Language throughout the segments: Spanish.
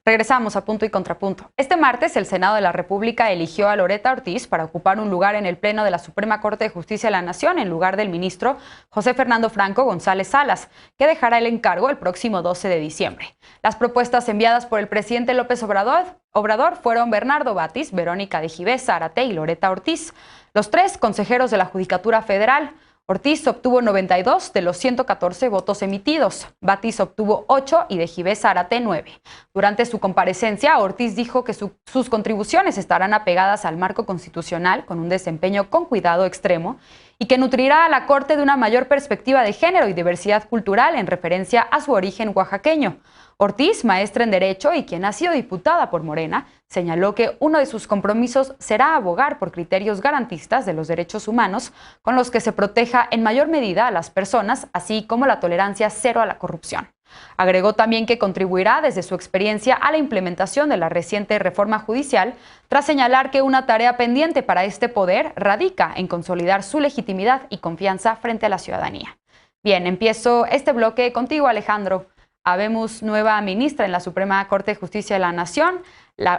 Regresamos a Punto y Contrapunto. Este martes, el Senado de la República eligió a Loretta Ortiz para ocupar un lugar en el Pleno de la Suprema Corte de Justicia de la Nación en lugar del ministro José Fernando Franco González Salas, que dejará el encargo el próximo 12 de diciembre. Las propuestas enviadas por el presidente López Obrador fueron Bernardo Batis, Verónica de Gibés Zárate y Loretta Ortiz, los tres consejeros de la Judicatura Federal. Ortiz obtuvo 92 de los 114 votos emitidos. Batis obtuvo 8 y de Gibés Zárate 9. Durante su comparecencia, Ortiz dijo que sus contribuciones estarán apegadas al marco constitucional con un desempeño con cuidado extremo y que nutrirá a la Corte de una mayor perspectiva de género y diversidad cultural en referencia a su origen oaxaqueño. Ortiz, maestra en Derecho y quien ha sido diputada por Morena, señaló que uno de sus compromisos será abogar por criterios garantistas de los derechos humanos con los que se proteja en mayor medida a las personas, así como la tolerancia cero a la corrupción. Agregó también que contribuirá desde su experiencia a la implementación de la reciente reforma judicial, tras señalar que una tarea pendiente para este poder radica en consolidar su legitimidad y confianza frente a la ciudadanía. Bien, empiezo este bloque contigo, Alejandro. Habemos nueva ministra en la Suprema Corte de Justicia de la Nación.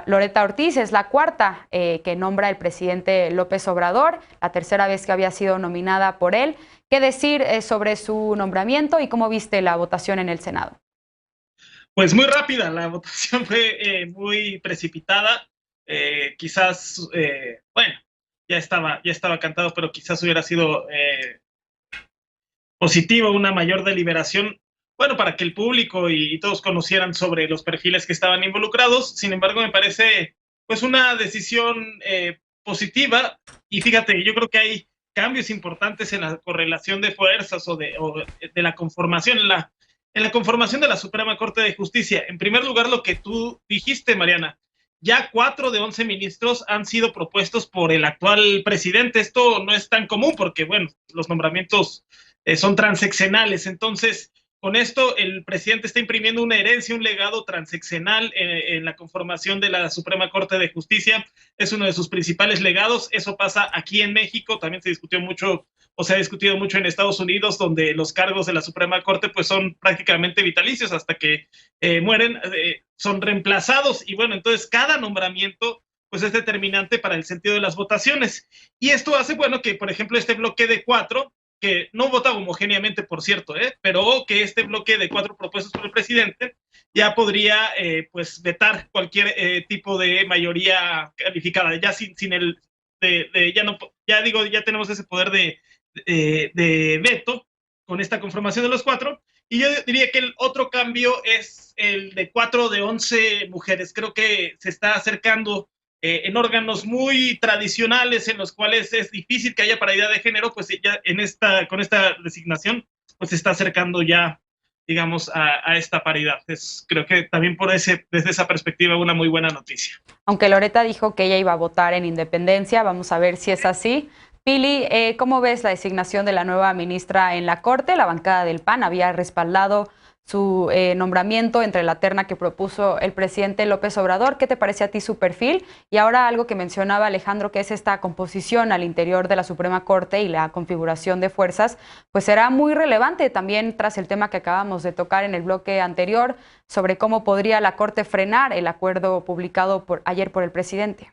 Loretta Ortiz es la cuarta que nombra el presidente López Obrador, la tercera vez que había sido nominada por él. ¿Qué decir sobre su nombramiento y cómo viste la votación en el Senado? Pues muy rápida, la votación fue muy precipitada. Quizás, bueno, ya estaba cantado, pero quizás hubiera sido positivo una mayor deliberación, bueno, para que el público y todos conocieran sobre los perfiles que estaban involucrados. Sin embargo, me parece pues una decisión positiva, y fíjate, yo creo que hay cambios importantes en la correlación de fuerzas o de la conformación, en la conformación de la Suprema Corte de Justicia. En primer lugar, lo que tú dijiste, Mariana, ya 4 de 11 ministros han sido propuestos por el actual presidente. Esto no es tan común porque, bueno, los nombramientos son transeccionales. Entonces, con esto, el presidente está imprimiendo una herencia, un legado transeccional en la conformación de la Suprema Corte de Justicia. Es uno de sus principales legados. Eso pasa aquí en México. También se discutió mucho, o se ha discutido mucho en Estados Unidos, donde los cargos de la Suprema Corte pues son prácticamente vitalicios hasta que mueren, son reemplazados. Y bueno, entonces cada nombramiento pues es determinante para el sentido de las votaciones. Y esto hace, bueno, que por ejemplo este bloque de 4, que no vota homogéneamente, por cierto, pero que este bloque de 4 propuestos por el presidente ya podría pues vetar cualquier tipo de mayoría calificada, ya sin el ya tenemos ese poder de veto con esta conformación de los 4. Y yo diría que el otro cambio es el de 4 de 11 mujeres. Creo que se está acercando en órganos muy tradicionales en los cuales es difícil que haya paridad de género, pues ya con esta designación pues se está acercando ya, digamos, a esta paridad. Creo que también desde esa perspectiva una muy buena noticia. Aunque Loretta dijo que ella iba a votar en independencia, vamos a ver si es así. Pili, ¿cómo ves la designación de la nueva ministra en la Corte? La bancada del PAN había respaldado su nombramiento entre la terna que propuso el presidente López Obrador. ¿Qué te parece a ti su perfil? Y ahora algo que mencionaba Alejandro, que es esta composición al interior de la Suprema Corte y la configuración de fuerzas, pues será muy relevante también tras el tema que acabamos de tocar en el bloque anterior sobre cómo podría la Corte frenar el acuerdo publicado ayer por el presidente.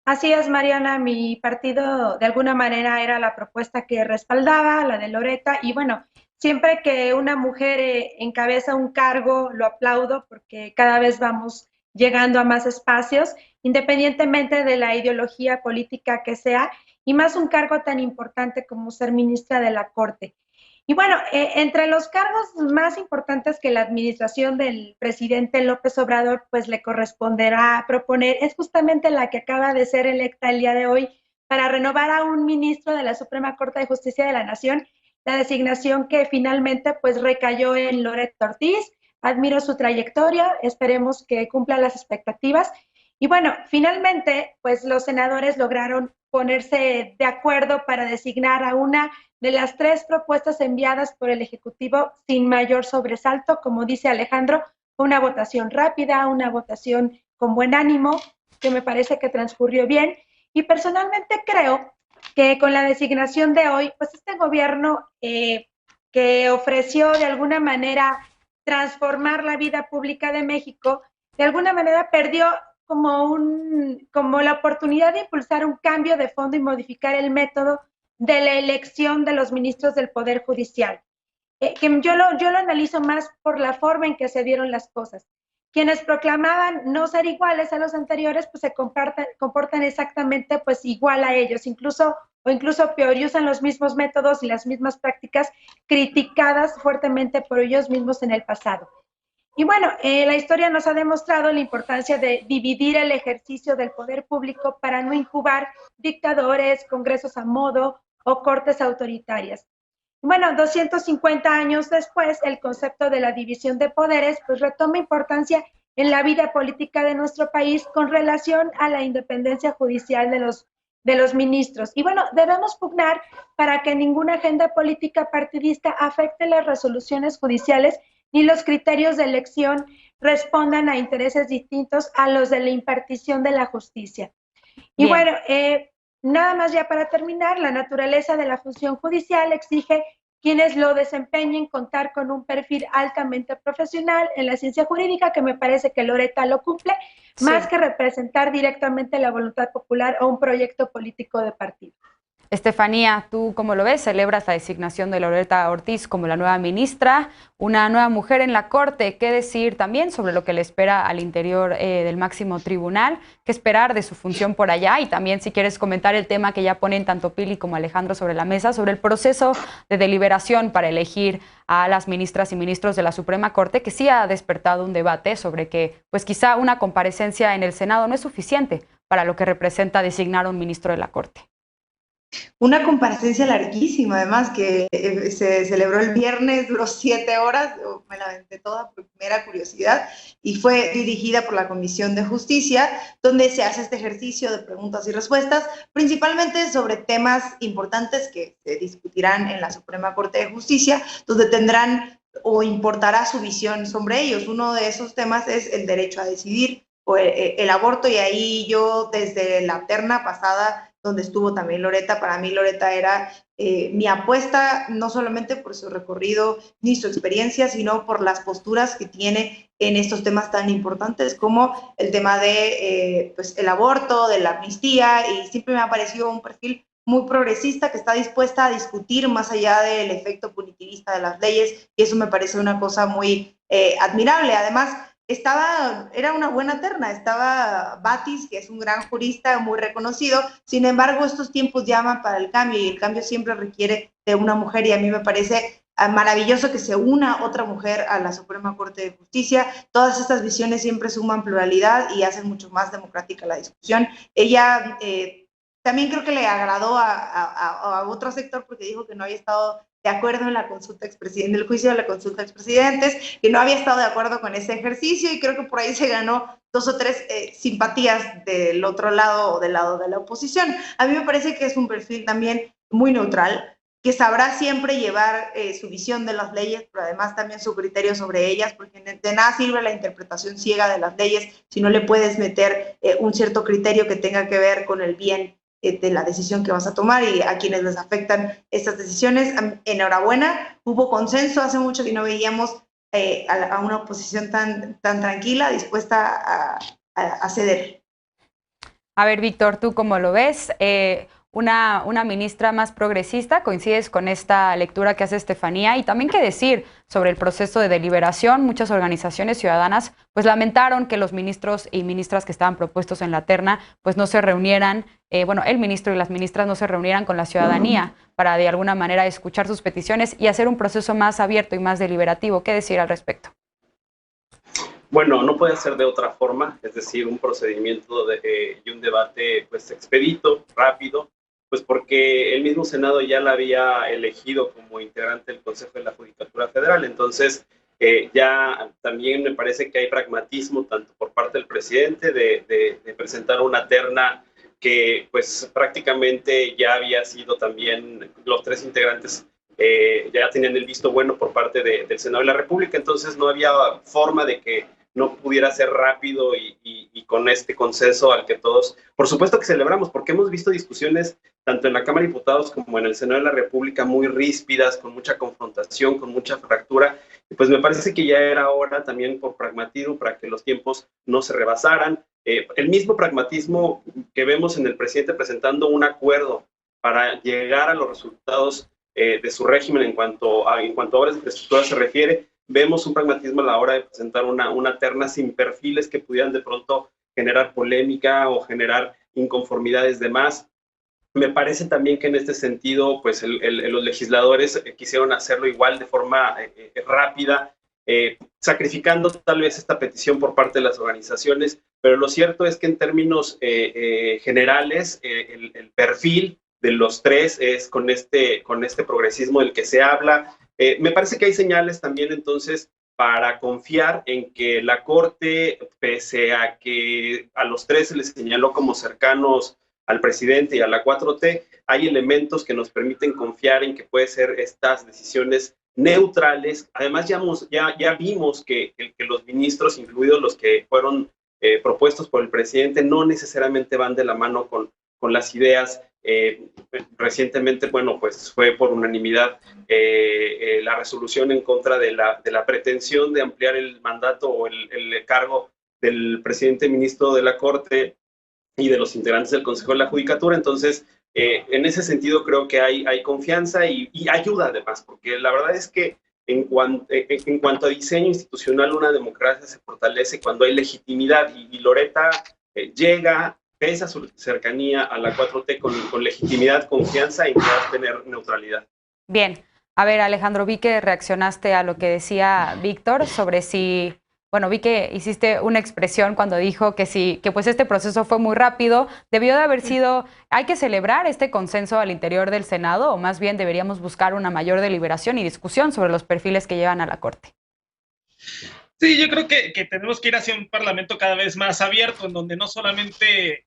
Así es, Mariana, mi partido de alguna manera era la propuesta que respaldaba, la de Loretta, y bueno, siempre que una mujer encabeza un cargo, lo aplaudo porque cada vez vamos llegando a más espacios, independientemente de la ideología política que sea, y más un cargo tan importante como ser ministra de la Corte. Y bueno, entre los cargos más importantes que la administración del presidente López Obrador pues le corresponderá proponer es justamente la que acaba de ser electa el día de hoy para renovar a un ministro de la Suprema Corte de Justicia de la Nación, la designación que finalmente pues recayó en Loretta Ortiz. Admiro su trayectoria, esperemos que cumpla las expectativas. Y bueno, finalmente pues los senadores lograron ponerse de acuerdo para designar a una de las 3 propuestas enviadas por el Ejecutivo sin mayor sobresalto. Como dice Alejandro, fue una votación rápida, una votación con buen ánimo, que me parece que transcurrió bien. Y personalmente creo que con la designación de hoy, pues este gobierno que ofreció de alguna manera transformar la vida pública de México, de alguna manera perdió como la oportunidad de impulsar un cambio de fondo y modificar el método de la elección de los ministros del Poder Judicial. Que yo lo analizo más por la forma en que se dieron las cosas. Quienes proclamaban no ser iguales a los anteriores, pues se comportan exactamente pues igual a ellos, incluso peor, y usan los mismos métodos y las mismas prácticas criticadas fuertemente por ellos mismos en el pasado. Y bueno, la historia nos ha demostrado la importancia de dividir el ejercicio del poder público para no incubar dictadores, congresos a modo o cortes autoritarias. Bueno, 250 años después, el concepto de la división de poderes pues retoma importancia en la vida política de nuestro país con relación a la independencia judicial de los ministros. Y bueno, debemos pugnar para que ninguna agenda política partidista afecte las resoluciones judiciales ni los criterios de elección respondan a intereses distintos a los de la impartición de la justicia. Y bueno, nada más ya para terminar, la naturaleza de la función judicial exige quienes lo desempeñen contar con un perfil altamente profesional en la ciencia jurídica, que me parece que Loreta lo cumple, más que representar directamente la voluntad popular o un proyecto político de partido. Estefanía, ¿tú cómo lo ves? Celebras la designación de Loreta Ortiz como la nueva ministra, una nueva mujer en la Corte. ¿Qué decir también sobre lo que le espera al interior del máximo tribunal? ¿Qué esperar de su función por allá? Y también si quieres comentar el tema que ya ponen tanto Pili como Alejandro sobre la mesa, sobre el proceso de deliberación para elegir a las ministras y ministros de la Suprema Corte, que sí ha despertado un debate sobre que pues quizá una comparecencia en el Senado no es suficiente para lo que representa designar a un ministro de la Corte. Una comparecencia larguísima, además, que se celebró el viernes, duró 7 horas, me la aventé toda por mera curiosidad, y fue dirigida por la Comisión de Justicia, donde se hace este ejercicio de preguntas y respuestas, principalmente sobre temas importantes que se discutirán en la Suprema Corte de Justicia, donde tendrán o importará su visión sobre ellos. Uno de esos temas es el derecho a decidir, o el aborto, y ahí yo desde la terna pasada, donde estuvo también Loreta, para mí Loreta era mi apuesta, no solamente por su recorrido ni su experiencia, sino por las posturas que tiene en estos temas tan importantes como el tema de pues el aborto, de la amnistía, y siempre me ha parecido un perfil muy progresista que está dispuesta a discutir más allá del efecto punitivista de las leyes, y eso me parece una cosa muy admirable. Además, era una buena terna, estaba Batis, que es un gran jurista muy reconocido. Sin embargo, estos tiempos llaman para el cambio, y el cambio siempre requiere de una mujer, y a mí me parece maravilloso que se una otra mujer a la Suprema Corte de Justicia. Todas estas visiones siempre suman pluralidad y hacen mucho más democrática la discusión. Ella también creo que le agradó a otro sector, porque dijo que no había estado de acuerdo en la consulta expresidente, el juicio de la consulta expresidentes, que no había estado de acuerdo con ese ejercicio, y creo que por ahí se ganó 2 o 3 simpatías del otro lado o del lado de la oposición. A mí me parece que es un perfil también muy neutral, que sabrá siempre llevar su visión de las leyes, pero además también su criterio sobre ellas, porque de nada sirve la interpretación ciega de las leyes si no le puedes meter un cierto criterio que tenga que ver con el bien de la decisión que vas a tomar y a quienes les afectan estas decisiones. Enhorabuena, hubo consenso, hace mucho que no veíamos a una oposición tan tranquila, dispuesta a ceder. A ver, Víctor, ¿tú cómo lo ves? Una ministra más progresista, ¿coincides con esta lectura que hace Estefanía? Y también qué decir sobre el proceso de deliberación. Muchas organizaciones ciudadanas pues lamentaron que los ministros y ministras que estaban propuestos en la terna pues no se reunieran, el ministro y las ministras no se reunieran con la ciudadanía para de alguna manera escuchar sus peticiones y hacer un proceso más abierto y más deliberativo. ¿Qué decir al respecto? Bueno, no puede ser de otra forma, es decir, un procedimiento y un debate pues expedito, rápido, pues porque el mismo Senado ya la había elegido como integrante del Consejo de la Judicatura Federal. Entonces ya también me parece que hay pragmatismo tanto por parte del presidente de presentar una terna que pues prácticamente ya había sido también, los 3 integrantes ya tenían el visto bueno por parte del Senado de la República. Entonces no había forma de que no pudiera ser rápido y con este consenso al que todos, por supuesto que celebramos, porque hemos visto discusiones tanto en la Cámara de Diputados como en el Senado de la República, muy ríspidas, con mucha confrontación, con mucha fractura. Y pues me parece que ya era hora también por pragmatismo para que los tiempos no se rebasaran. El mismo pragmatismo que vemos en el presidente presentando un acuerdo para llegar a los resultados de su régimen en cuanto a obras de infraestructura se refiere, vemos un pragmatismo a la hora de presentar una terna sin perfiles que pudieran de pronto generar polémica o generar inconformidades de más. Me parece también que en este sentido, pues los legisladores quisieron hacerlo igual de forma rápida, sacrificando tal vez esta petición por parte de las organizaciones, pero lo cierto es que en términos generales, el perfil de los tres es con este progresismo del que se habla. Me parece que hay señales también entonces para confiar en que la Corte, pese a que a los tres se les señaló como cercanos al presidente y a la 4T, hay elementos que nos permiten confiar en que puede ser estas decisiones neutrales. Además, ya vimos que los ministros, incluidos los que fueron propuestos por el presidente, no necesariamente van de la mano con las ideas. Recientemente, bueno, pues fue por unanimidad la resolución en contra de la pretensión de ampliar el mandato o el cargo del presidente ministro de la Corte y de los integrantes del Consejo de la Judicatura. Entonces, en ese sentido creo que hay confianza y ayuda además, porque la verdad es que en cuanto a diseño institucional, una democracia se fortalece cuando hay legitimidad y Loreta llega, pese a su cercanía a la 4T, con legitimidad, confianza y va a tener neutralidad. Bien, a ver, Alejandro, vi que reaccionaste a lo que decía Víctor sobre si... Bueno, vi que hiciste una expresión cuando dijo que pues este proceso fue muy rápido. Debió de haber sido, ¿hay que celebrar este consenso al interior del Senado o más bien deberíamos buscar una mayor deliberación y discusión sobre los perfiles que llevan a la Corte? Sí, yo creo que tenemos que ir hacia un parlamento cada vez más abierto, en donde no solamente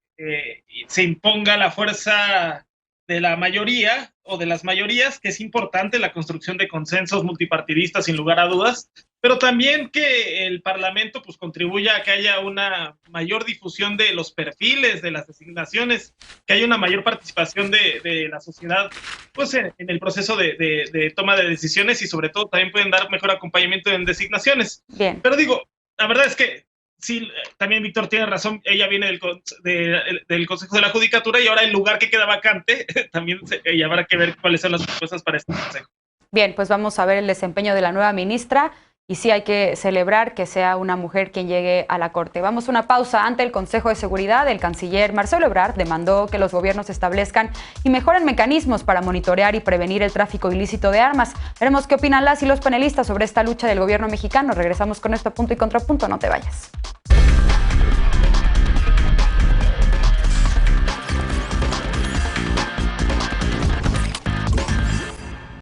se imponga la fuerza de la mayoría o de las mayorías, que es importante la construcción de consensos multipartidistas sin lugar a dudas, pero también que el Parlamento pues contribuya a que haya una mayor difusión de los perfiles, de las designaciones, que haya una mayor participación de la sociedad pues en el proceso de toma de decisiones y sobre todo también pueden dar mejor acompañamiento en designaciones. Bien. Pero digo, la verdad es que sí, también Víctor tiene razón, ella viene del Consejo de la Judicatura y ahora el lugar que queda vacante, también habrá que ver cuáles son las propuestas para este consejo. Bien, pues vamos a ver el desempeño de la nueva ministra y sí hay que celebrar que sea una mujer quien llegue a la Corte. Vamos a una pausa. Ante el Consejo de Seguridad, el canciller Marcelo Ebrard demandó que los gobiernos establezcan y mejoren mecanismos para monitorear y prevenir el tráfico ilícito de armas. Veremos qué opinan las y los panelistas sobre esta lucha del gobierno mexicano. Regresamos con esto a Punto y Contrapunto. No te vayas.